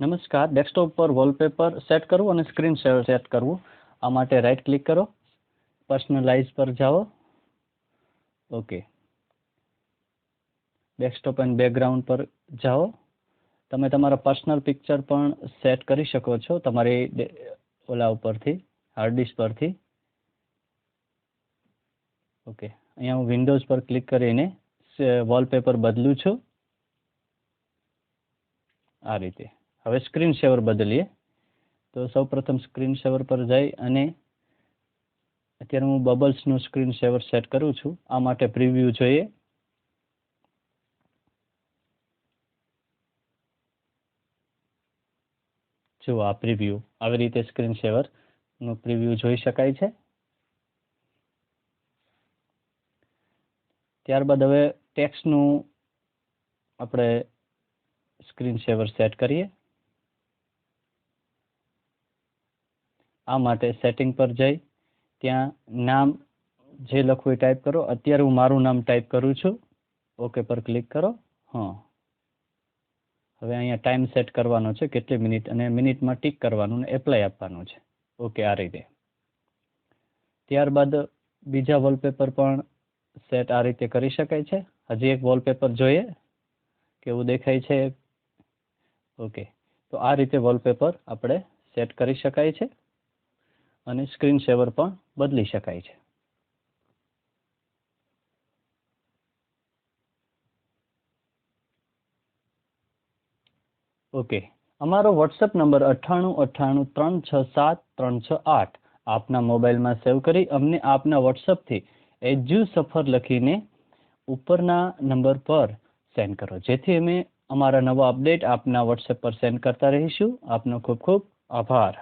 નમસ્કાર. ડેસ્કટોપ પર wallpaper set કરવું અને સ્ક્રીન શેર સેટ કરવું. આ માટે રાઈટ ક્લિક કરો, પર્સનલાઇઝ પર જાઓ. ઓકે, ડેસ્કટોપ એન્ડ બેકગ્રાઉન્ડ પર જાઓ. તમે તમારા પર્સનલ પિક્ચર પણ સેટ કરી શકો છો તમારી ઓલા ઉપરથી, હાર્ડ ડિસ્ક પરથી. ઓકે, અહીંયા હું વિન્ડોઝ પર ક્લિક કરીને વોલપેપર બદલું છું. આ રીતે. હવે સ્ક્રીન શેવર બદલીએ. તો સૌપ્રથમ સ્ક્રીન શેવર પર જઈ અને અત્યારે હું બબલ્સનું સ્ક્રીન શેવર સેટ કરું છું. આ માટે પ્રિવ્યૂ જોઈએ. જો આ પ્રિવ્યૂ આવી રીતે સ્ક્રીન શેવરનું પ્રિવ્યૂ જોઈ શકાય છે. ત્યારબાદ હવે ટેક્સ્ટનું આપણે સ્ક્રીન શેવર સેટ કરીએ. આ માટે સેટિંગ પર જઈ ત્યાં નામ જે લખવું એ ટાઈપ કરો. અત્યારે હું મારું નામ ટાઈપ કરું છું. ઓકે પર ક્લિક કરો. હા, હવે અહીંયા ટાઈમ સેટ કરવાનો છે, કેટલી મિનિટ, અને મિનિટમાં ટીક કરવાનું અને એપ્લાય આપવાનું છે. ઓકે, આ રીતે. ત્યારબાદ બીજા વોલપેપર પણ સેટ આ રીતે કરી શકાય છે. હજી એક વોલપેપર જોઈએ કેવું દેખાય છે. ઓકે, તો આ રીતે વોલપેપર આપણે સેટ કરી શકાય છે અને સ્ક્રીન શેવર પણ બદલી શકાય છે. ઓકે, અમારો વોટ્સએપ નંબર 9898367368 આપના મોબાઈલમાં સેવ કરી અમને આપના વોટ્સએપથી એજ્યુ સફર લખીને ઉપરના નંબર પર સેન્ડ કરો, જેથી અમે અમારા નવા અપડેટ આપના વોટ્સએપ પર સેન્ડ કરતા રહીશું. આપનો ખૂબ ખૂબ આભાર.